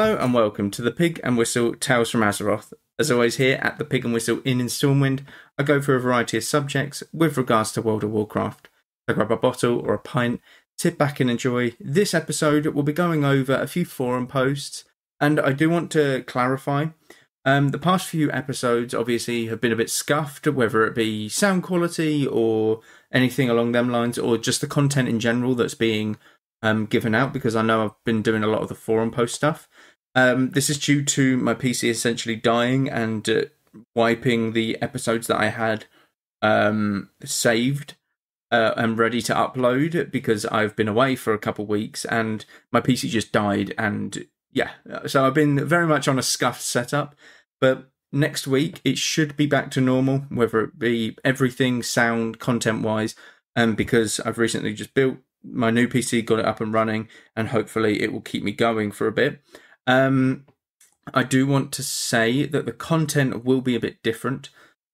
Hello and welcome to the Pig and Whistle Tales from Azeroth. As always here at the Pig and Whistle Inn in Stormwind, I go through a variety of subjects with regards to World of Warcraft. So grab a bottle or a pint, sit back and enjoy. This episode we'll be going over a few forum posts, and I do want to clarify, the past few episodes obviously have been a bit scuffed, whether it be sound quality or anything along them lines, or just the content in general that's being given out, because I know I've been doing a lot of the forum post stuff. This is due to my PC essentially dying and wiping the episodes that I had saved and ready to upload, because I've been away for a couple of weeks and my PC just died. And yeah, so I've been very much on a scuffed setup, but next week it should be back to normal, whether it be everything sound content wise, because I've recently just built my new PC, got it up and running, and hopefully it will keep me going for a bit. I do want to say that the content will be a bit different.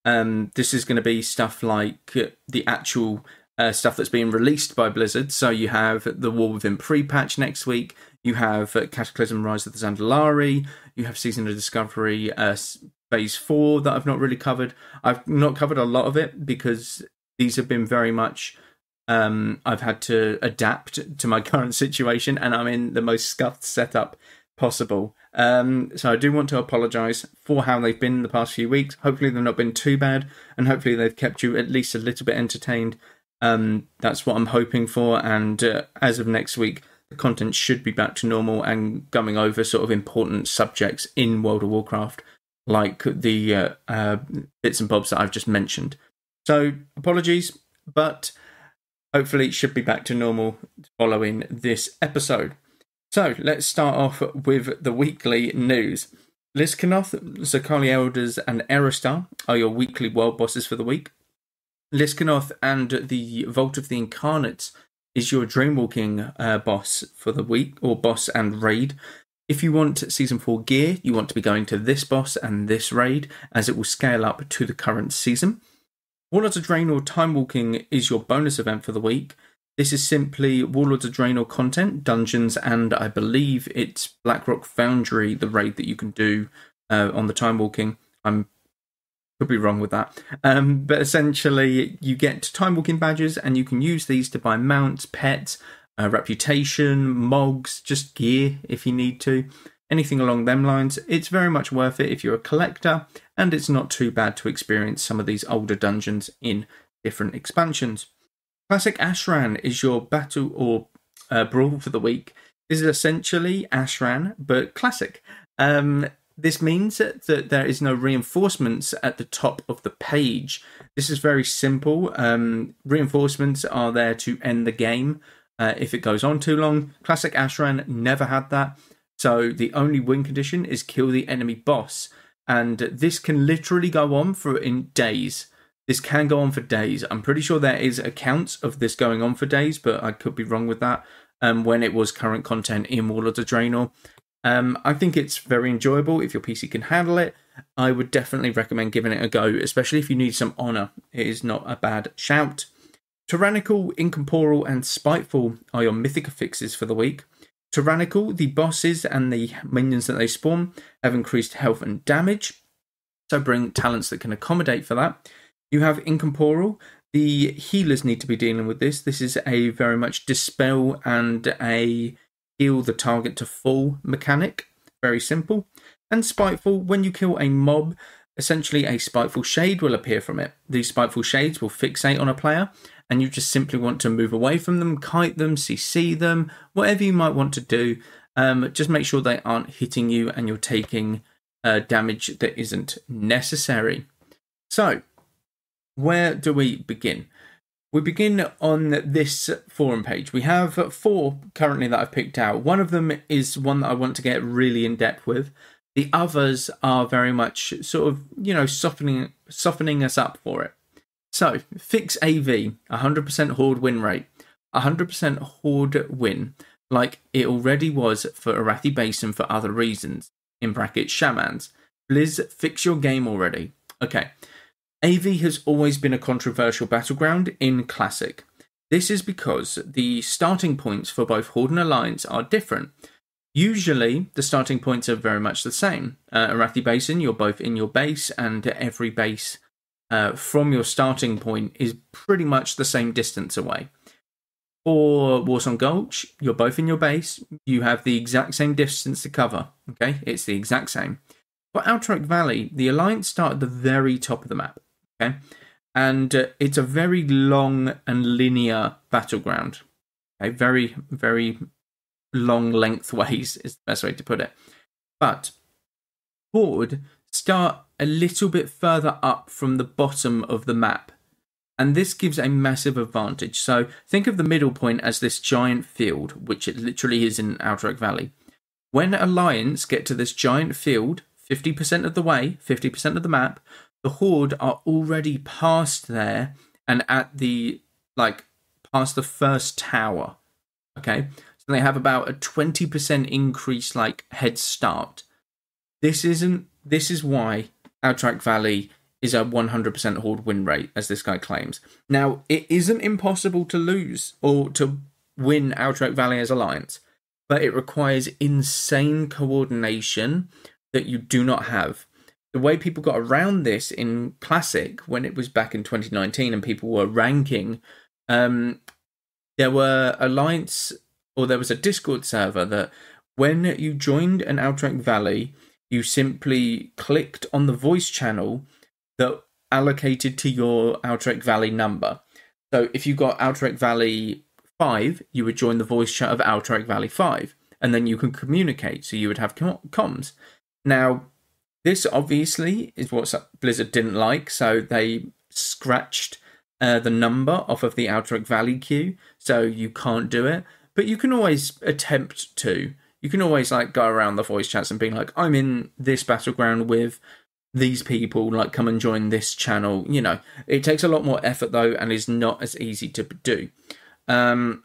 This is going to be stuff like the actual stuff that's being released by Blizzard. So you have the War Within pre-patch next week. You have Cataclysm Rise of the Zandalari. You have Season of Discovery Phase 4 that I've not really covered. I've not covered a lot of it because these have been very much... I've had to adapt to my current situation, and I'm in the most scuffed setup possible. So I do want to apologise for how they've been the past few weeks. Hopefully they've not been too bad, and hopefully they've kept you at least a little bit entertained. That's what I'm hoping for, and as of next week, the content should be back to normal and going over sort of important subjects in World of Warcraft, like the bits and bobs that I've just mentioned. So apologies, but hopefully it should be back to normal following this episode. So let's start off with the weekly news. Liskanoth, Zerkali Elders and Aerostar are your weekly world bosses for the week. Liskanoth and the Vault of the Incarnates is your Dreamwalking boss for the week, or boss and raid. If you want Season 4 gear, you want to be going to this boss and this raid, as it will scale up to the current season. Warlords of Draenor Time Walking is your bonus event for the week. This is simply Warlords of Draenor content, dungeons, and I believe it's Blackrock Foundry, the raid that you can do on the Time Walking. I could be wrong with that. But essentially, you get Time Walking badges, and you can use these to buy mounts, pets, reputation, mogs, just gear if you need to. Anything along them lines. It's very much worth it if you're a collector, and it's not too bad to experience some of these older dungeons in different expansions. Classic Ashran is your battle or brawl for the week. This is essentially Ashran, but classic. This means that there is no reinforcements at the top of the page. This is very simple. Reinforcements are there to end the game if it goes on too long. Classic Ashran never had that. So the only win condition is kill the enemy boss. And this can literally go on for days. This can go on for days. I'm pretty sure there is accounts of this going on for days, but I could be wrong with that when it was current content in Warlords of Draenor. I think it's very enjoyable if your PC can handle it. I would definitely recommend giving it a go, especially if you need some honour. It is not a bad shout. Tyrannical, Incorporeal and Spiteful are your mythic affixes for the week. Tyrannical, the bosses and the minions that they spawn have increased health and damage, so bring talents that can accommodate for that. You have Incorporeal, the healers need to be dealing with this. This is a very much dispel and a heal the target to full mechanic, very simple. And Spiteful, when you kill a mob, essentially a Spiteful Shade will appear from it. These Spiteful Shades will fixate on a player, and you just simply want to move away from them, kite them, CC them, whatever you might want to do. Just make sure they aren't hitting you and you're taking damage that isn't necessary. So, where do we begin? We begin on this forum page. We have 4 currently that I've picked out. One of them is one that I want to get really in depth with. The others are very much sort of, softening us up for it. So, fix AV, 100% Horde win rate. 100% Horde win, like it already was for Arathi Basin for other reasons, in brackets shamans. Blizz, fix your game already. Okay, AV has always been a controversial battleground in Classic. This is because the starting points for both Horde and Alliance are different. Usually, the starting points are very much the same. Arathi Basin, you're both in your base, and every base from your starting point is pretty much the same distance away. For Warsong Gulch, you're both in your base. You have the exact same distance to cover. Okay, it's the exact same. For Outreach Valley, the Alliance start at the very top of the map. Okay, and it's a very long and linear battleground. Okay, very, very long lengthways is the best way to put it. But Horde start a little bit further up from the bottom of the map. And this gives a massive advantage. So think of the middle point as this giant field, which it literally is in Outreach Valley. When Alliance get to this giant field, 50% of the way, 50% of the map, the Horde are already past there and at the, past the first tower. Okay? So they have about a 20% increase, head start. This is why Outreach Valley is a 100% Horde win rate, as this guy claims. Now, it isn't impossible to lose or to win Outreach Valley as Alliance, but it requires insane coordination that you do not have. The way people got around this in Classic, when it was back in 2019 and people were ranking, there were Alliance, or there was a Discord server that when you joined an Outreach Valley, you simply clicked on the voice channel that allocated to your Outreach Valley number. So if you got Outreach Valley 5, you would join the voice chat of Outreach Valley 5, and then you can communicate, so you would have comms. Now, this obviously is what Blizzard didn't like, so they scratched the number off of the Outreach Valley queue, so you can't do it. But you can always attempt to. You can always go around the voice chats and be like, I'm in this battleground with these people, come and join this channel. It takes a lot more effort though, and is not as easy to do. But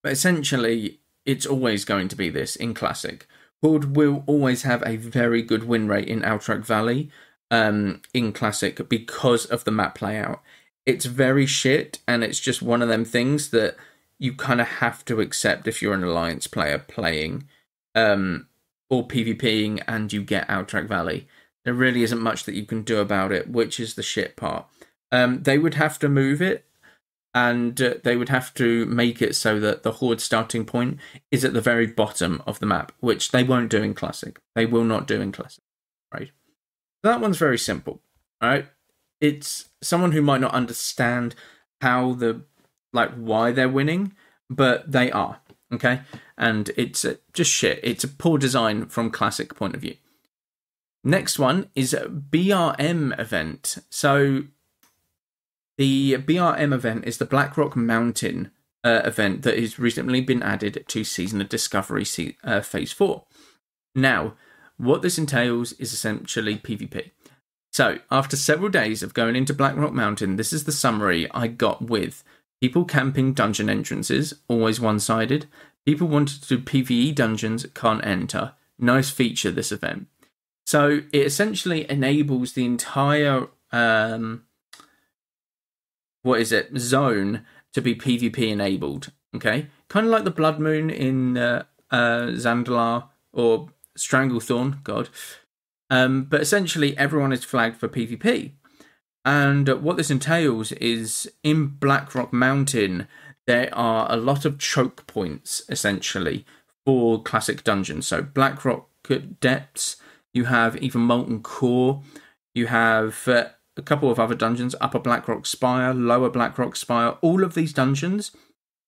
essentially, it's always going to be this in Classic. Horde will always have a very good win rate in Outreach Valley in Classic because of the map layout. It's very shit, and it's just one of them things that you kind of have to accept if you're an Alliance player playing or PvPing and you get Outreach Valley. There really isn't much that you can do about it, which is the shit part. They would have to move it, and they would have to make it so that the Horde starting point is at the very bottom of the map, which they won't do in Classic. They will not do in Classic, right? So that one's very simple, right? It's someone who might not understand how why they're winning, but they are, okay? And it's just shit. It's a poor design from Classic point of view. Next one is a BRM event. So the BRM event is the Blackrock Mountain event that has recently been added to Season of Discovery Phase 4. Now, what this entails is essentially PvP. So, after several days of going into Blackrock Mountain, this is the summary I got with people camping dungeon entrances, always one-sided. People wanted to do PvE dungeons, can't enter. Nice feature, this event. So it essentially enables the entire zone to be PvP enabled. Okay, kind of like the Blood Moon in Zandalari or Stranglethorn, God. But essentially, everyone is flagged for PvP. And what this entails is in Blackrock Mountain, there are a lot of choke points essentially for classic dungeons. So Blackrock Depths. You have even Molten Core. You have a couple of other dungeons, Upper Blackrock Spire, Lower Blackrock Spire. All of these dungeons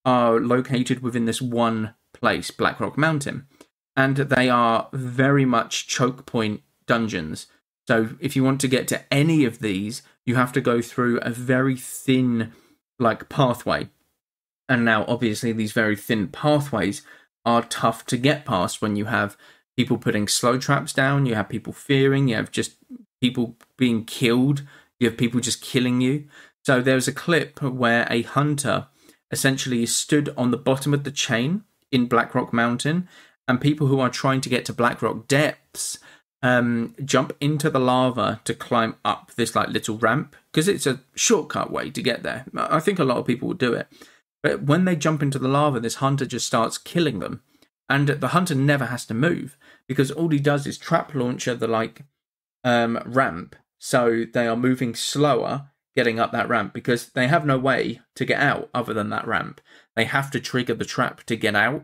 are located within this one place, Blackrock Mountain. And they are very much choke point dungeons. So if you want to get to any of these, you have to go through a very thin pathway. And now, obviously, these very thin pathways are tough to get past when you have people putting slow traps down, you have people fearing, you have just people being killed, you have people just killing you. So there's a clip where a hunter essentially stood on the bottom of the chain in Blackrock Mountain, and people who are trying to get to Blackrock Depths jump into the lava to climb up this little ramp, because it's a shortcut way to get there. I think a lot of people will do it. But when they jump into the lava, this hunter just starts killing them. And the hunter never has to move, because all he does is trap launcher the ramp, so they are moving slower getting up that ramp, because they have no way to get out other than that ramp. They have to trigger the trap to get out.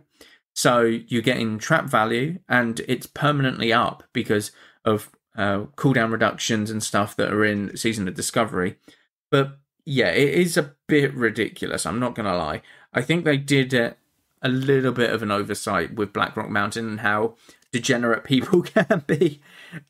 So you're getting trap value, and it's permanently up because of cooldown reductions and stuff that are in Season of Discovery. But yeah, it is a bit ridiculous, I'm not going to lie. I think they did a little bit of an oversight with Blackrock Mountain and how degenerate people can be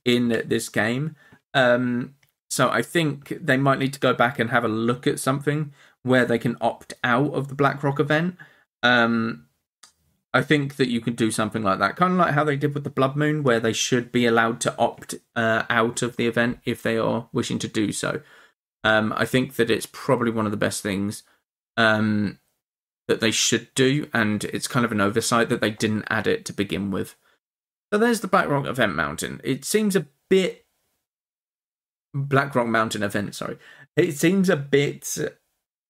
in this game. So I think they might need to go back and have a look at something where they can opt out of the Blackrock event. I think that you can do something like that, kind of like how they did with the Blood Moon, where they should be allowed to opt out of the event if they are wishing to do so. I think that it's probably one of the best things that they should do, and it's kind of an oversight that they didn't add it to begin with. So there's the Blackrock Event Mountain. It seems a bit... Blackrock Mountain event, sorry. It seems a bit...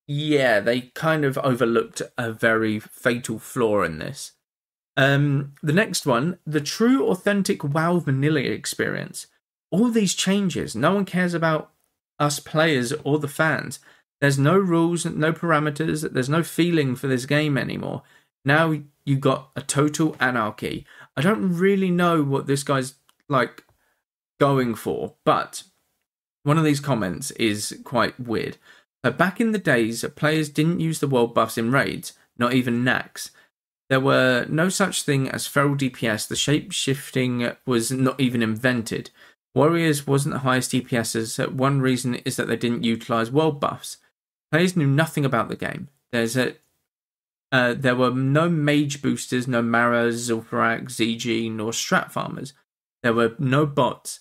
Yeah, they kind of overlooked a very fatal flaw in this. The next one, the true authentic WoW vanilla experience. All these changes, no one cares about us players or the fans. There's no rules, no parameters, there's no feeling for this game anymore. Now you got a total anarchy. I don't really know what this guy's going for, but one of these comments is quite weird. So back in the days, players didn't use the world buffs in raids, not even Nax. There were no such thing as feral DPS. The shape-shifting was not even invented. Warriors wasn't the highest DPSs. One reason is that they didn't utilise world buffs. Players knew nothing about the game. There were no mage boosters, no Mara, Zul'Farrak, ZG, nor strat farmers. There were no bots.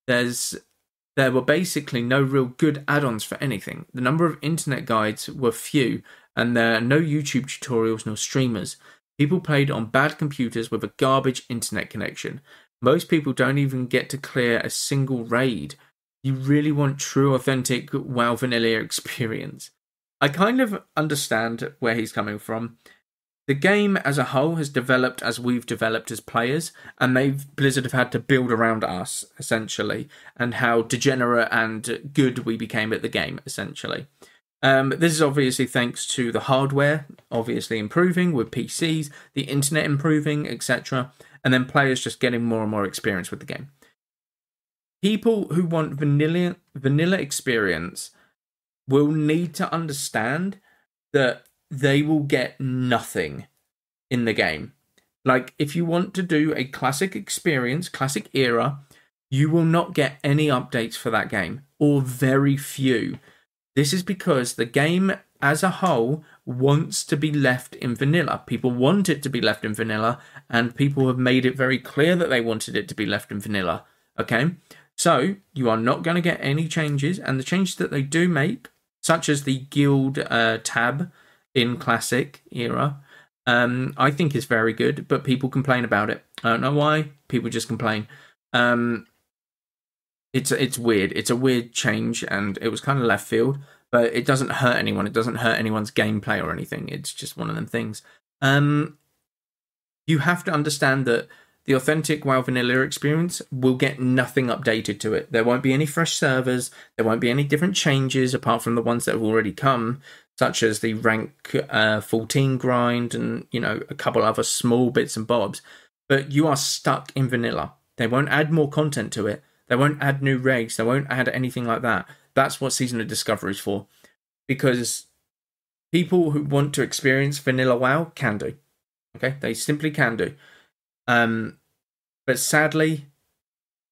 There were basically no real good add-ons for anything. The number of internet guides were few, and there are no YouTube tutorials nor streamers. People played on bad computers with a garbage internet connection. Most people don't even get to clear a single raid. You really want true, authentic WoW vanilla experience. I kind of understand where he's coming from. The game as a whole has developed as we've developed as players, and Blizzard have had to build around us, essentially, and how degenerate and good we became at the game, essentially. This is obviously thanks to the hardware, obviously improving with PCs, the internet improving, etc., and then players just getting more and more experience with the game. People who want vanilla experience will need to understand that they will get nothing in the game. If you want to do a classic experience, classic era, you will not get any updates for that game, or very few. This is because the game as a whole wants to be left in vanilla. People want it to be left in vanilla, and people have made it very clear that they wanted it to be left in vanilla. Okay? So, you are not going to get any changes, and the changes that they do make, such as the guild tab in classic era, I think is very good, but people complain about it. I don't know why. People just complain. It's weird. It's a weird change, and it was kind of left field, but it doesn't hurt anyone. It doesn't hurt anyone's gameplay or anything. It's just one of them things. You have to understand that the authentic WoW vanilla experience will get nothing updated to it. There won't be any fresh servers. There won't be any different changes apart from the ones that have already come, such as the rank 14 grind and, a couple other small bits and bobs. But you are stuck in vanilla. They won't add more content to it. They won't add new regs. They won't add anything like that. That's what Season of Discovery is for. Because people who want to experience vanilla WoW can do. Okay? They simply can do. But sadly,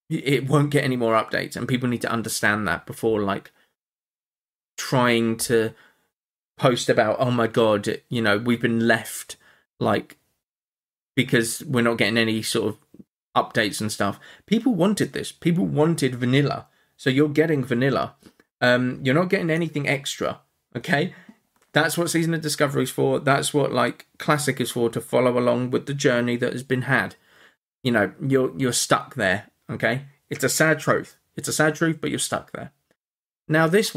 it won't get any more updates, and people need to understand that before trying to post about, oh my god, we've been left because we're not getting any sort of updates and stuff. People wanted this. People wanted vanilla. So you're getting vanilla. You're not getting anything extra. Okay? That's what Season of Discovery is for. That's what Classic is for, to follow along with the journey that has been had. You're stuck there, okay? It's a sad truth. It's a sad truth, but you're stuck there. Now, this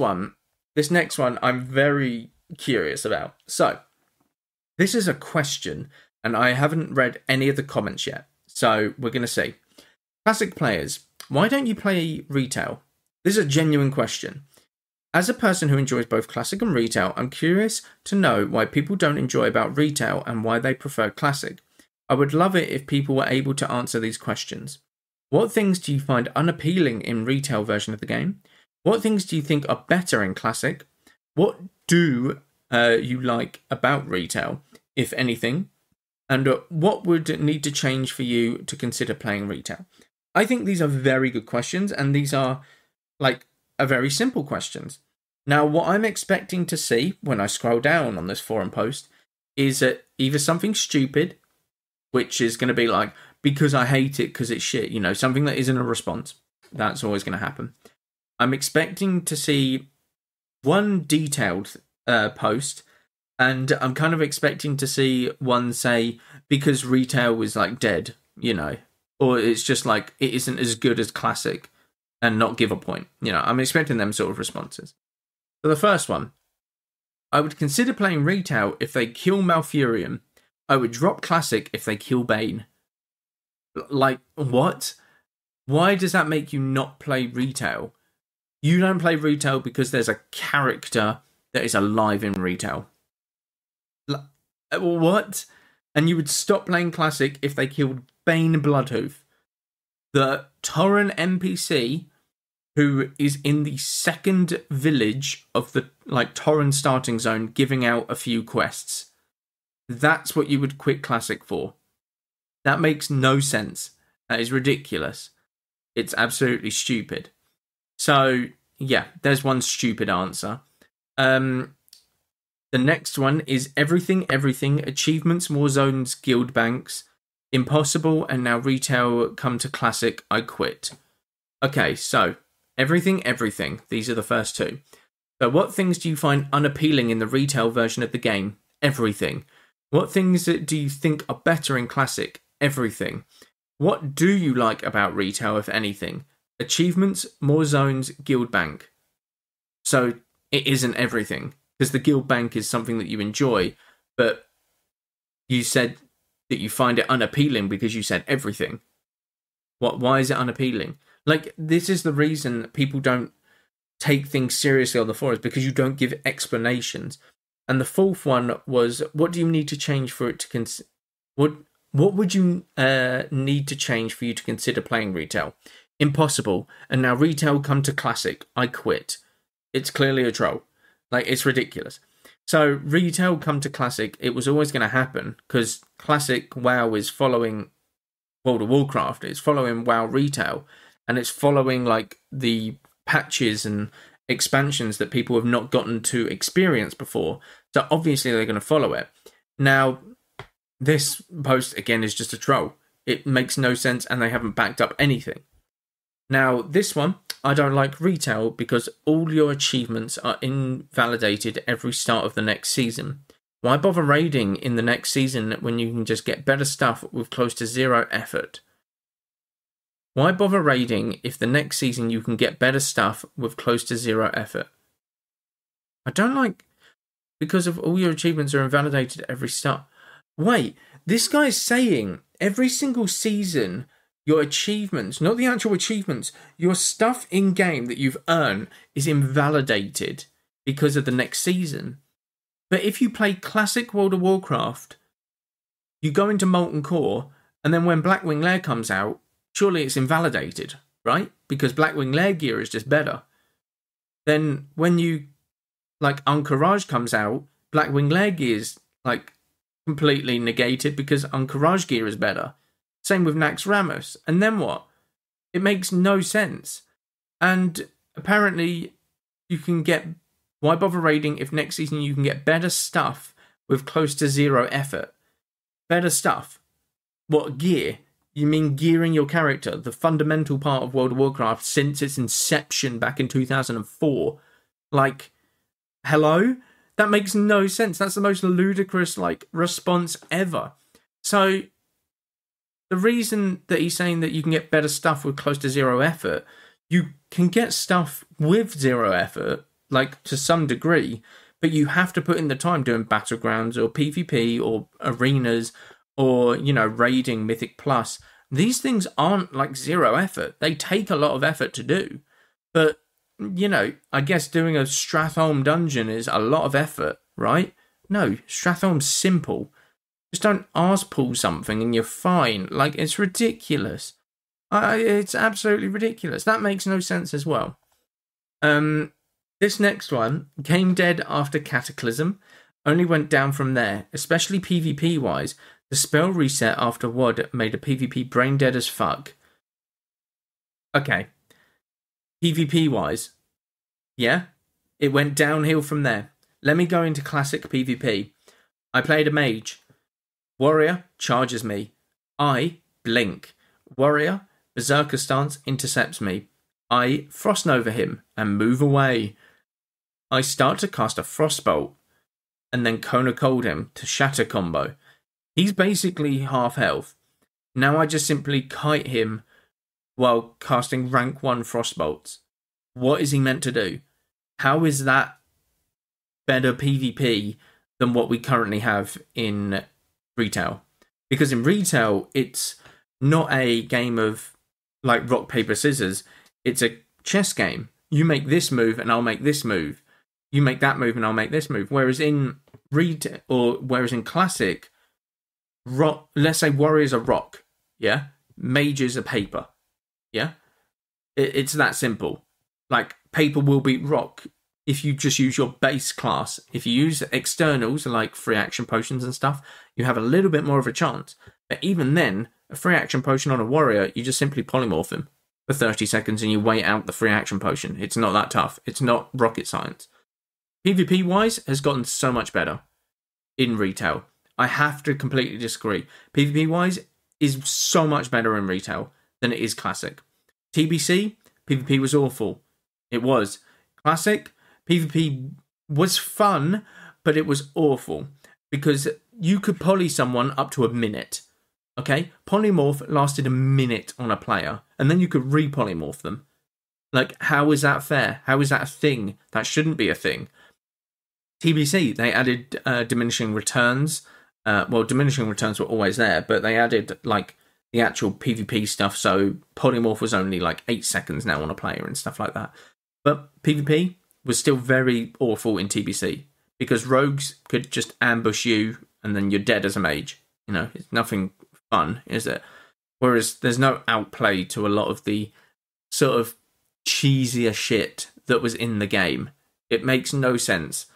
next one, I'm very curious about. So, this is a question, and I haven't read any of the comments yet. So we're going to see. Classic players, why don't you play retail? This is a genuine question. As a person who enjoys both classic and retail, I'm curious to know why people don't enjoy about retail and why they prefer classic. I would love it if people were able to answer these questions. What things do you find unappealing in retail version of the game? What things do you think are better in classic? What do you like about retail, if anything? And what would need to change for you to consider playing retail? I think these are very good questions, and these are are very simple questions. Now, what I'm expecting to see when I scroll down on this forum post is either something stupid, which is going to be like, because I hate it because it's shit, something that isn't a response. That's always going to happen. I'm expecting to see one detailed post, and I'm kind of expecting to see one say, because retail was dead, or it's just it isn't as good as classic, and not give a point. I'm expecting them sort of responses. So the first one, I would consider playing retail if they kill Malfurion. I would drop classic if they kill Bane. What? Why does that make you not play retail? You don't play retail because there's a character that is alive in retail. What? And you would stop playing classic if they killed Bane Bloodhoof, the Tauren NPC who is in the second village of the Tauren starting zone, giving out a few quests. That's what you would quit classic for. That makes no sense. That is ridiculous. It's absolutely stupid. So, yeah, there's one stupid answer. The next one is everything, achievements, more zones, guild banks, impossible, and now retail come to classic, I quit. Okay, so, everything. These are the first two. So what things do you find unappealing in the retail version of the game? Everything. What things do you think are better in classic? Everything. What do you like about retail, if anything? Achievements, more zones, guild bank. So it isn't everything, because the guild bank is something that you enjoy, but you said that you find it unappealing because you said everything. Why is it unappealing? This is the reason people don't take things seriously on the forums, because you don't give explanations. And the fourth one was, what do you need to change for it to what would you need to change for you to consider playing retail? Impossible. And now retail come to classic. I quit. It's clearly a troll. It's ridiculous. So retail come to classic. It was always going to happen because classic WoW is following World of Warcraft. It's following WoW retail, and it's following the patches and expansions that people have not gotten to experience before. So obviously they're going to follow it. Now, this post, again, is just a troll. It makes no sense, and they haven't backed up anything. Now, this one, I don't like retail because all your achievements are invalidated every start of the next season. Why bother raiding in the next season when you can just get better stuff with close to zero effort? Why bother raiding if the next season you can get better stuff with close to zero effort? I don't like, because of all your achievements are invalidated every start. Wait, this guy's saying every single season your achievements, not the actual achievements, your stuff in game that you've earned is invalidated because of the next season. But if you play classic World of Warcraft, you go into Molten Core, and then when Blackwing Lair comes out, surely it's invalidated, right? Because Blackwing Lair gear is just better. Then when you, Encourage comes out, Blackwing Lair gear is, completely negated because Encourage gear is better. Same with Nax Ramos. And then what? It makes no sense. And apparently you can get... Why bother raiding if next season you can get better stuff with close to zero effort? Better stuff. What, gear? You mean gearing your character, the fundamental part of World of Warcraft since its inception back in 2004. Hello? That makes no sense. That's the most ludicrous, response ever. So, the reason that he's saying that you can get better stuff with close to zero effort, you can get stuff with zero effort, to some degree, but you have to put in the time doing battlegrounds or PvP or arenas or, you know, raiding Mythic Plus. These things aren't like zero effort. They take a lot of effort to do. But, you know, I guess doing a Stratholme dungeon is a lot of effort, right? No, Stratholme's simple. Just don't arse pull something and you're fine. Like, it's ridiculous. It's absolutely ridiculous. That makes no sense as well. This next one, Game Dead after Cataclysm, only went down from there, especially PvP wise. The spell reset after WoD made a PvP brain dead as fuck. Okay. PvP wise, yeah, it went downhill from there. Let me go into classic PvP. I played a mage. Warrior charges me. I blink. Warrior, berserker stance, intercepts me. I frost nova him and move away. I start to cast a frostbolt and then Kona Cold him to shatter combo. He's basically half health. Now I just simply kite him while casting rank 1 frostbolts. What is he meant to do? How is that better PvP than what we currently have in retail? Because in retail, it's not a game of like rock, paper, scissors. It's a chess game. You make this move and I'll make this move. You make that move and I'll make this move. Whereas in classic, rock, let's say warriors are rock, yeah? Mages are paper, yeah? It's that simple. Like, paper will beat rock if you just use your base class. If you use externals, like free action potions and stuff, you have a little bit more of a chance. But even then, a free action potion on a warrior, you just simply polymorph him for 30 seconds and you wait out the free action potion. It's not that tough. It's not rocket science. PvP-wise, has gotten so much better in retail. I have to completely disagree. PvP-wise is so much better in retail than it is classic. TBC, PvP was awful. It was. Classic, PvP was fun, but it was awful. Because you could poly someone up to a minute. Okay? Polymorph lasted a minute on a player, and then you could re-polymorph them. Like, how is that fair? How is that a thing? That shouldn't be a thing. TBC, they added diminishing returns. Well, diminishing returns were always there, but they added, like, the actual PvP stuff, so polymorph was only, like, 8 seconds now on a player and stuff like that. But PvP was still very awful in TBC, because rogues could just ambush you, and then you're dead as a mage. You know, it's nothing fun, is it? Whereas there's no outplay to a lot of the sort of cheesier shit that was in the game. It makes no sense.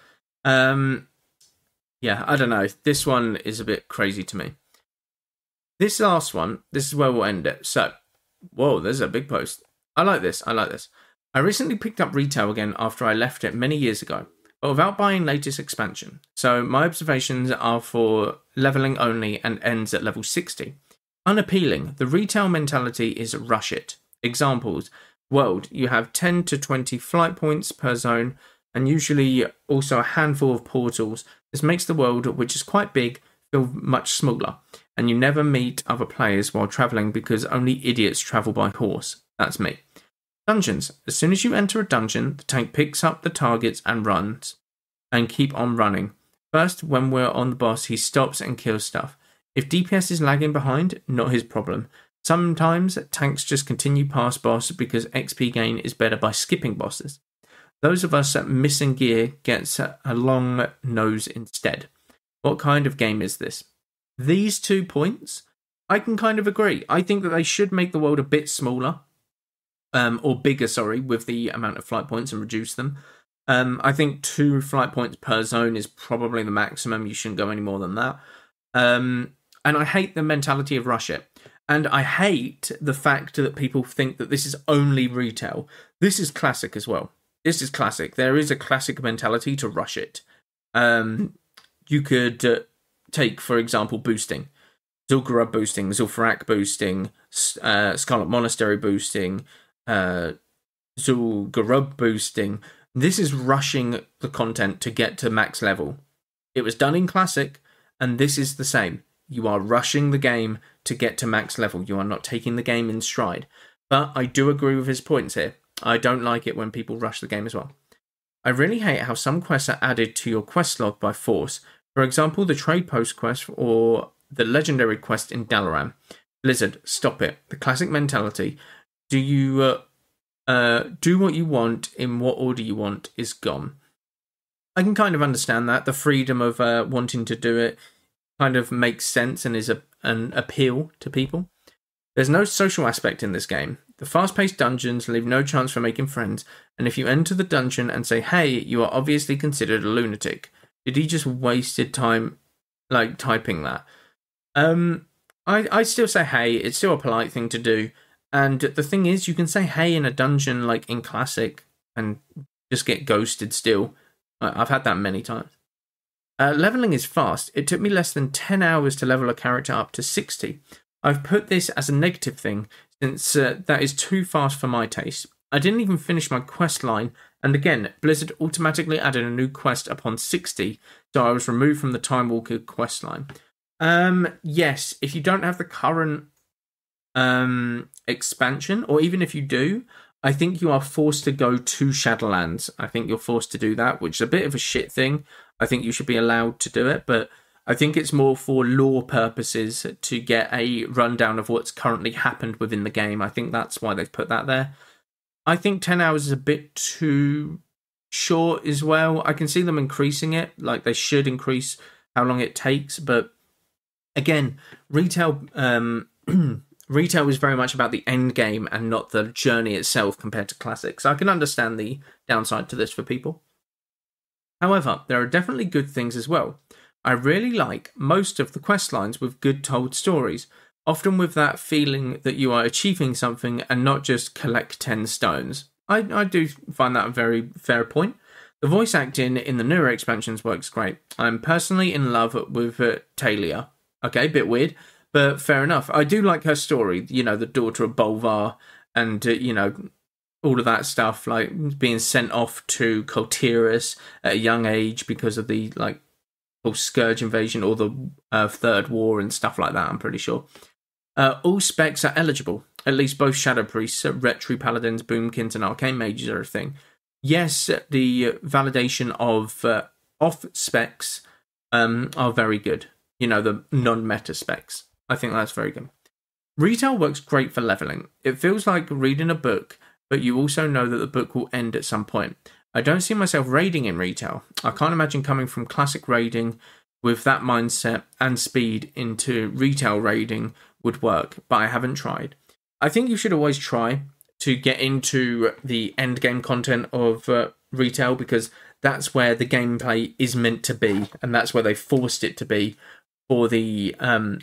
Yeah, I don't know. This one is a bit crazy to me. This last one, this is where we'll end it. So, whoa, there's a big post. I like this. I recently picked up retail again after I left it many years ago, but without buying latest expansion. So my observations are for leveling only and ends at level 60. Unappealing. The retail mentality is rush it. Examples. World, you have 10 to 20 flight points per zone, and usually also a handful of portals. This makes the world, which is quite big, feel much smaller, and you never meet other players while travelling because only idiots travel by horse. That's me. Dungeons. As soon as you enter a dungeon, the tank picks up the targets and runs, and keep on running. First, when we're on the boss, he stops and kills stuff. If DPS is lagging behind, not his problem. Sometimes tanks just continue past boss because XP gain is better by skipping bosses. Those of us missing gear gets a long nose instead. What kind of game is this? These 2 points, I can kind of agree. I think that they should make the world a bit smaller, or bigger, sorry, with the amount of flight points and reduce them. I think 2 flight points per zone is probably the maximum. You shouldn't go any more than that. And I hate the mentality of rush it. And I hate the fact that people think that this is only retail. This is classic as well. This is classic. There is a classic mentality to rush it. You could take, for example, boosting. Zul'Gurub boosting, Zul'Farrak boosting, Scarlet Monastery boosting, Zul'Gurub boosting. This is rushing the content to get to max level. It was done in Classic, and this is the same. You are rushing the game to get to max level. You are not taking the game in stride. But I do agree with his points here. I don't like it when people rush the game as well. I really hate how some quests are added to your quest log by force. For example, the trade post quest or the legendary quest in Dalaran. Blizzard, stop it. The classic mentality, do you do what you want in what order you want, is gone. I can kind of understand that. The freedom of wanting to do it kind of makes sense and is an appeal to people. There's no social aspect in this game. The fast-paced dungeons leave no chance for making friends, and if you enter the dungeon and say, hey, you are obviously considered a lunatic. Did he just wasted time, like, typing that? I still say hey, it's still a polite thing to do, and the thing is, you can say hey in a dungeon, like in Classic, and just get ghosted still. I've had that many times. Leveling is fast. It took me less than 10 hours to level a character up to 60. I've put this as a negative thing, since that is too fast for my taste. I didn't even finish my quest line, and again, Blizzard automatically added a new quest upon 60, so I was removed from the Time Walker quest line. Yes, if you don't have the current expansion, or even if you do, I think you are forced to go to Shadowlands. I think you're forced to do that, which is a bit of a shit thing. I think you should be allowed to do it, but I think it's more for lore purposes to get a rundown of what's currently happened within the game. I think that's why they've put that there. I think 10 hours is a bit too short as well. I can see them increasing it, like they should increase how long it takes, but again, retail retail is very much about the end game and not the journey itself compared to Classic. So I can understand the downside to this for people. However, there are definitely good things as well. I really like most of the quest lines with good told stories, often with that feeling that you are achieving something and not just collect 10 stones. I do find that a very fair point. The voice acting in the newer expansions works great. I'm personally in love with Talia. Okay, bit weird, but fair enough. I do like her story, you know, the daughter of Bolvar and, you know, all of that stuff, like being sent off to Coltiris at a young age because of the, like, Scourge invasion or the Third War and stuff like that, I'm pretty sure. All specs are eligible. At least both Shadow Priests, Retri Paladins, Boomkins and Arcane Mages are a thing. Yes, the validation of off specs are very good. You know, the non-meta specs. I think that's very good. Retail works great for leveling. It feels like reading a book, but you also know that the book will end at some point. I don't see myself raiding in retail. I can't imagine coming from classic raiding with that mindset and speed into retail raiding would work, but I haven't tried. I think you should always try to get into the end game content of retail, because that's where the gameplay is meant to be, and that's where they forced it to be for the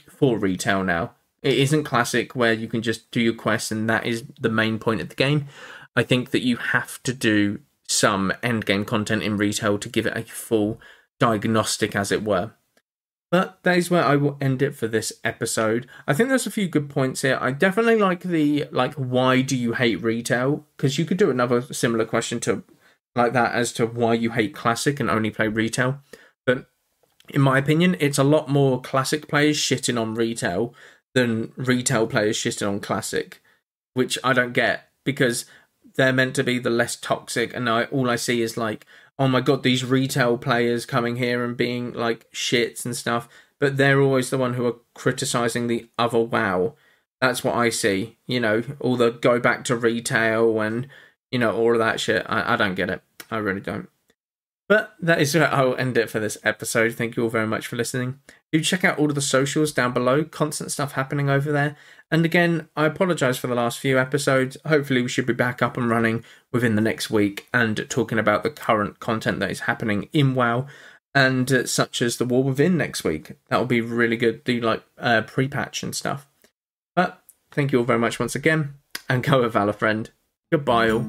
for retail now. It isn't classic where you can just do your quests and that is the main point of the game. I think that you have to do some endgame content in retail to give it a full diagnostic, as it were. But that is where I will end it for this episode. I think there's a few good points here. I definitely like the, why do you hate retail? Because you could do another similar question to like that as to why you hate classic and only play retail. But in my opinion, it's a lot more classic players shitting on retail than retail players shitting on classic, which I don't get, because they're meant to be the less toxic, and all I see is like, oh my god, these retail players coming here and being like shits and stuff, but they're always the one who are criticising the other WoW. That's what I see, you know, all the go back to retail and, you know, all of that shit. I don't get it. I really don't. But that is where I'll end it for this episode. Thank you all very much for listening. Do check out all of the socials down below. Constant stuff happening over there. And again, I apologise for the last few episodes. Hopefully we should be back up and running within the next week and talking about the current content that is happening in WoW, and such as the War Within next week. That will be really good. Do like pre-patch and stuff. But thank you all very much once again, and go with Valor, friend. Goodbye all.